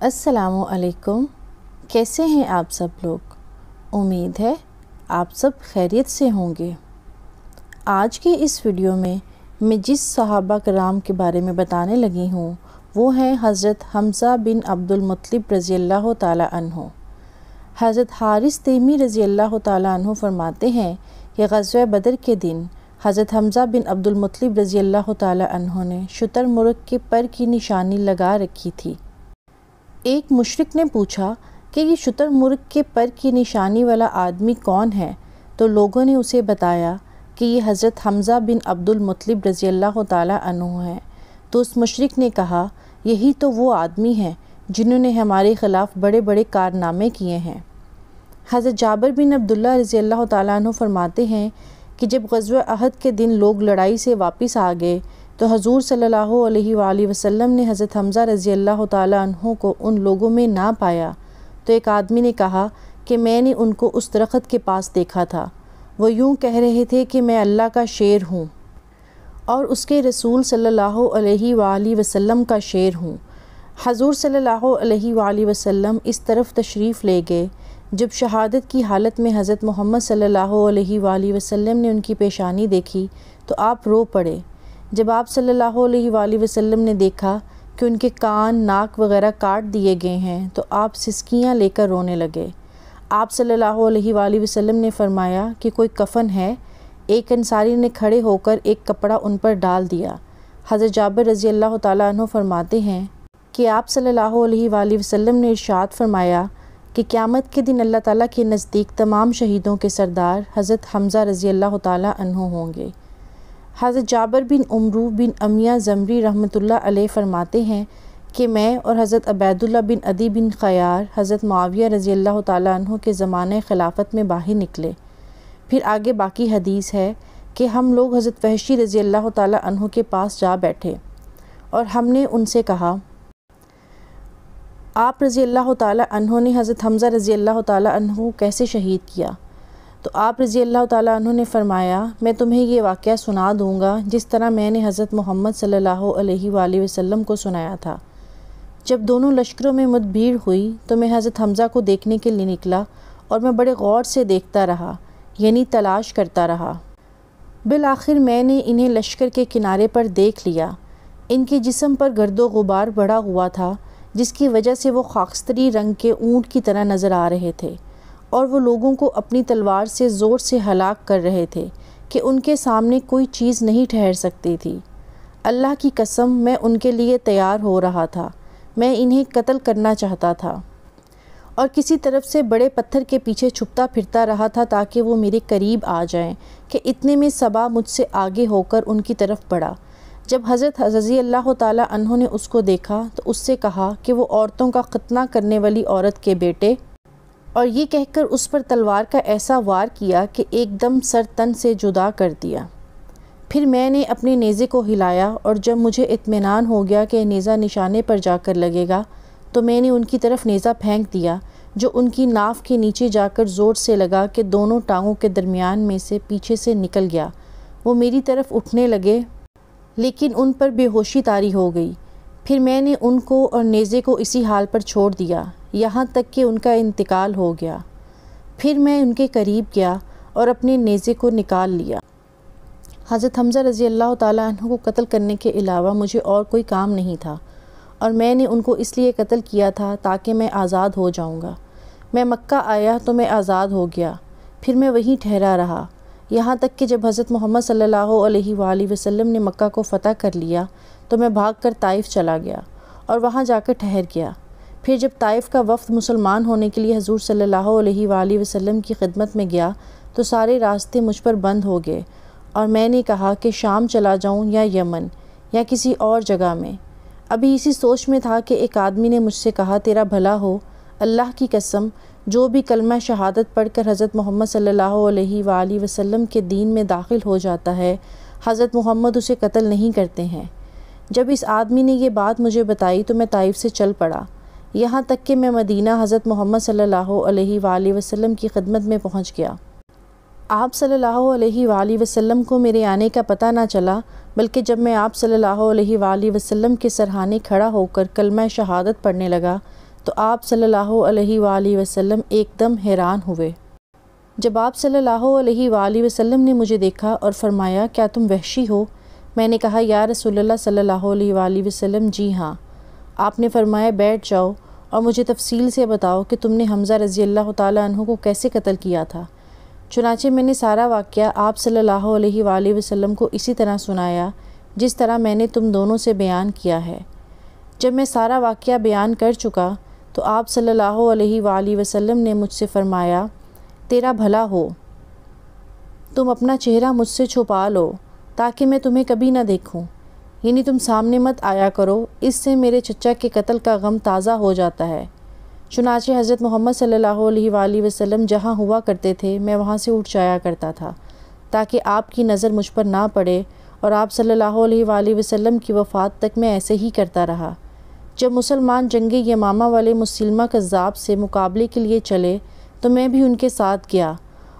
السلام علیکم، کیسے ہیں آپ سب لوگ؟ امید ہے آپ سب خیریت سے ہوں گے۔ آج کے اس ویڈیو میں جس صحابہ کرام کے بارے میں بتانے لگی ہوں وہ ہیں حضرت حمزہ بن عبد المطلب رضی اللہ تعالیٰ عنہ۔ حضرت حارث تیمی رضی اللہ تعالیٰ عنہ فرماتے ہیں کہ غزوہ بدر کے دن حضرت حمزہ بن عبد المطلب رضی اللہ تعالیٰ عنہ نے شتر مرغ کے پر کی نشانی لگا رکھی تھی۔ ایک مشرک نے پوچھا کہ یہ شتر مرغ کے پر کی نشانی والا آدمی کون ہے؟ تو لوگوں نے اسے بتایا کہ یہ حضرت حمزہ بن عبد المطلب رضی اللہ تعالیٰ عنہ ہیں۔ تو اس مشرک نے کہا، یہی تو وہ آدمی ہیں جنہوں نے ہمارے خلاف بڑے بڑے کارنامے کیے ہیں۔ حضرت جابر بن عبداللہ رضی اللہ تعالیٰ عنہ فرماتے ہیں کہ جب غزوہ احد کے دن لوگ لڑائی سے واپس آ گئے تو حضور صلی اللہ علیہ وآلہ وسلم نے حضرت حمزہ رضی اللہ تعالیٰ عنہ کو ان لوگوں میں نہ پایا۔ تو ایک آدمی نے کہا کہ میں نے ان کو اس درخت کے پاس دیکھا تھا، وہ یوں کہہ رہے تھے کہ میں اللہ کا شیر ہوں اور اس کے رسول صلی اللہ علیہ وآلہ وسلم کا شیر ہوں۔ حضور صلی اللہ علیہ وآلہ وسلم اس طرف تشریف لے گئے۔ جب شہادت کی حالت میں حضرت محمد صلی اللہ علیہ وآلہ وسلم نے ان کی پیشانی دیکھی تو آپ رو پڑے۔ جب آپ صلی اللہ علیہ وآلہ وسلم نے دیکھا کہ ان کے کان، ناک وغیرہ کاٹ دیے گئے ہیں تو آپ سسکیاں لے کر رونے لگے۔ آپ صلی اللہ علیہ وآلہ وسلم نے فرمایا کہ کوئی کفن ہے؟ ایک انصاری نے کھڑے ہو کر ایک کپڑا ان پر ڈال دیا۔ حضرت جابر رضی اللہ تعالیٰ عنہ فرماتے ہیں کہ آپ صلی اللہ علیہ وآلہ وسلم نے ارشاد فرمایا کہ قیامت کے دن اللہ تعالیٰ کے نزدیک تمام شہیدوں کے سردار حضرت حمزہ رضی اللہ تعالیٰ عنہ ہوں گے۔ حضرت جابر بن عمرو بن امیہ زمری رحمۃ اللہ علیہ فرماتے ہیں کہ میں اور حضرت عبیداللہ بن عدی بن خیار حضرت معاویہ رضی اللہ تعالیٰ عنہ کے زمانۂ خلافت میں باہر نکلے۔ پھر آگے باقی حدیث ہے کہ ہم لوگ حضرت وحشی رضی اللہ تعالیٰ عنہ کے پاس جا بیٹھے اور ہم نے ان سے کہا، آپ رضی اللہ تعالیٰ عنہ نے حضرت حمزہ رضی اللہ تعالیٰ عنہ کیسے شہید کیا؟ تو آپ رضی اللہ تعالیٰ عنہ نے فرمایا، میں تمہیں یہ واقعہ سنا دوں گا جس طرح میں نے حضرت محمد صلی اللہ علیہ وآلہ وسلم کو سنایا تھا۔ جب دونوں لشکروں میں مدبھیڑ ہوئی تو میں حضرت حمزہ کو دیکھنے کے لیے نکلا اور میں بڑے غور سے دیکھتا رہا، یعنی تلاش کرتا رہا۔ بالآخر میں نے انہیں لشکر کے کنارے پر دیکھ لیا۔ ان کے جسم پر گرد و غبار بڑھا ہوا تھا جس کی وجہ سے وہ خاکستری رنگ کے اونٹ کی طرح نظر آ رہے تھے، اور وہ لوگوں کو اپنی تلوار سے زور سے ہلاک کر رہے تھے کہ ان کے سامنے کوئی چیز نہیں ٹھہر سکتی تھی۔ اللہ کی قسم میں ان کے لیے تیار ہو رہا تھا، میں انہیں قتل کرنا چاہتا تھا اور کسی طرف سے بڑے پتھر کے پیچھے چھپتا پھرتا رہا تھا تاکہ وہ میرے قریب آ جائیں کہ اتنے میں صبا مجھ سے آگے ہو کر ان کی طرف بڑھا۔ جب حضرت رضی اللہ تعالیٰ عنہ نے اس کو دیکھا تو اس سے کہا کہ وہ عورتوں کا ختنہ کرنے والی عورت کے بیٹے، اور یہ کہہ کر اس پر تلوار کا ایسا وار کیا کہ ایک دم سر تن سے جدا کر دیا۔ پھر میں نے اپنے نیزے کو ہلایا اور جب مجھے اطمینان ہو گیا کہ نیزہ نشانے پر جا کر لگے گا تو میں نے ان کی طرف نیزہ پھینک دیا جو ان کی ناف کے نیچے جا کر زور سے لگا کہ دونوں ٹانگوں کے درمیان میں سے پیچھے سے نکل گیا۔ وہ میری طرف اٹھنے لگے لیکن ان پر بے ہوشی طاری ہو گئی۔ پھر میں نے ان کو اور نیزے کو اسی حال پر چھوڑ دیا یہاں تک کہ ان کا انتقال ہو گیا۔ پھر میں ان کے قریب گیا اور اپنے نیزے کو نکال لیا۔ حضرت حمزہ رضی اللہ تعالیٰ عنہ کو قتل کرنے کے علاوہ مجھے اور کوئی کام نہیں تھا، اور میں نے ان کو اس لیے قتل کیا تھا تاکہ میں آزاد ہو جاؤں گا۔ میں مکہ آیا تو میں آزاد ہو گیا، پھر میں وہیں ٹھہرا رہا یہاں تک کہ جب حضرت محمد صلی اللہ علیہ وآلہ وسلم نے مکہ کو فتح کر لیا تو میں بھاگ کر طائف چلا گیا اور وہاں جا کر ٹھہر گیا۔ پھر جب طائف کا وفد مسلمان ہونے کے لیے حضور صلی اللہ علیہ وآلہ وسلم کی خدمت میں گیا تو سارے راستے مجھ پر بند ہو گئے، اور میں نے کہا کہ شام چلا جاؤں یا یمن یا کسی اور جگہ میں۔ ابھی اسی سوچ میں تھا کہ ایک آدمی نے مجھ سے کہا، تیرا بھلا ہو، اللہ کی قسم جو بھی کلمہ شہادت پڑھ کر حضرت محمد صلی اللہ علیہ وآلہ وسلم کے دین میں داخل ہو جاتا ہے، حضرت محمد اسے قتل نہیں کرتے ہیں۔ جب اس آدمی نے یہ بات مجھے بتائی تو میں طائف سے چل پڑا یہاں تک کہ میں مدینہ حضرت محمد صلی اللہ علیہ وآلہ وسلم کی خدمت میں پہنچ گیا۔ آپ صلی اللہ علیہ وآلہ وسلم کو میرے آنے کا پتہ نہ چلا، بلکہ جب میں آپ صلی اللہ علیہ وآلہ وسلم کے سرہانے کھڑا ہو کر کلمہ شہادت پڑھنے لگا تو آپ صلی اللہ علیہ وآلہ وسلم ایک دم حیران ہوئے۔ جب آپ صلی اللہ علیہ وآلہ وسلم نے مجھے دیکھا اور فرمایا کیا تم وحشی ہو؟ میں نے کہا یا رسول اللہ صلی اللہ علیہ وآلہ وسلم جی ہاں۔ آپ نے فرمایا بیٹھ جاؤ اور مجھے تفصیل سے بتاؤ کہ تم نے حمزہ رضی اللہ تعالیٰ عنہ کو کیسے قتل کیا تھا۔ چنانچہ میں نے سارا واقعہ آپ صلی اللہ علیہ وآلہ وسلم کو اسی طرح سنایا جس طرح میں نے تم دونوں سے بیان کیا ہے۔ جب میں سارا واقعہ بیان کر چکا تو آپ صلی اللہ علیہ وآلہ وسلم نے مجھ سے فرمایا تیرا بھلا ہو، تم اپنا چہرہ مجھ سے چھپا لو تاکہ میں تمہیں کبھی نہ دیکھوں، یعنی تم سامنے مت آیا کرو، اس سے میرے چچا کے قتل کا غم تازہ ہو جاتا ہے۔ چنانچہ حضرت محمد صلی اللہ علیہ وآلہ وسلم جہاں ہوا کرتے تھے میں وہاں سے اٹھ جایا کرتا تھا تاکہ آپ کی نظر مجھ پر نہ پڑے، اور آپ صلی اللہ علیہ وآلہ وسلم کی وفات تک میں ایسے ہی کرتا رہا۔ جب مسلمان جنگ یمامہ والے مسلمہ کذاب سے مقابلے کے لیے چلے تو میں بھی ان کے ساتھ گیا،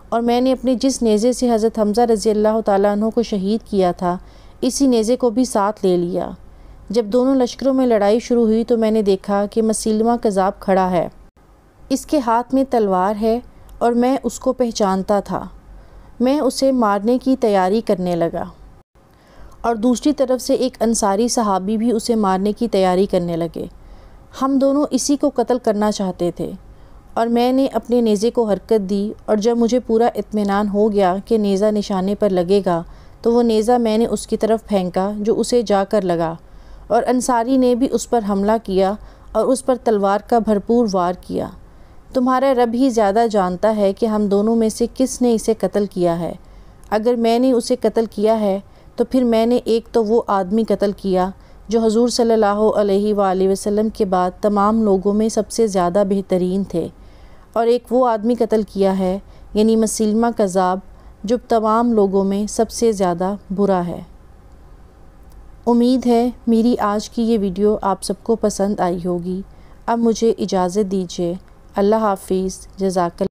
اور میں نے اپنے جس نیزے سے حضرت حمزہ رضی اللہ تعالیٰ عنہ کو شہید کیا تھا اسی نیزے کو بھی ساتھ لے لیا۔ جب دونوں لشکروں میں لڑائی شروع ہوئی تو میں نے دیکھا کہ مسلمہ کذاب کھڑا ہے، اس کے ہاتھ میں تلوار ہے اور میں اس کو پہچانتا تھا۔ میں اسے مارنے کی تیاری کرنے لگا، اور دوسری طرف سے ایک انصاری صحابی بھی اسے مارنے کی تیاری کرنے لگے۔ ہم دونوں اسی کو قتل کرنا چاہتے تھے، اور میں نے اپنے نیزے کو حرکت دی، اور جب مجھے پورا اطمینان ہو گیا کہ نیزہ نشانے پر لگے گا تو وہ نیزہ میں نے اس کی طرف پھینکا جو اسے جا کر لگا، اور انصاری نے بھی اس پر حملہ کیا اور اس پر تلوار کا بھرپور وار کیا۔ تمہارا رب ہی زیادہ جانتا ہے کہ ہم دونوں میں سے کس نے اسے قتل کیا ہے۔ اگر میں نے اسے قتل کیا ہے تو پھر میں نے ایک تو وہ آدمی قتل کیا جو حضور صلی اللہ علیہ وآلہ وسلم کے بعد تمام لوگوں میں سب سے زیادہ بہترین تھے، اور ایک وہ آدمی قتل کیا ہے یعنی مسلمہ کذاب جو تمام لوگوں میں سب سے زیادہ برا ہے۔ امید ہے میری آج کی یہ ویڈیو آپ سب کو پسند آئی ہوگی۔ اب مجھے اجازت دیجیے۔ اللہ حافظ۔ جزاک اللہ۔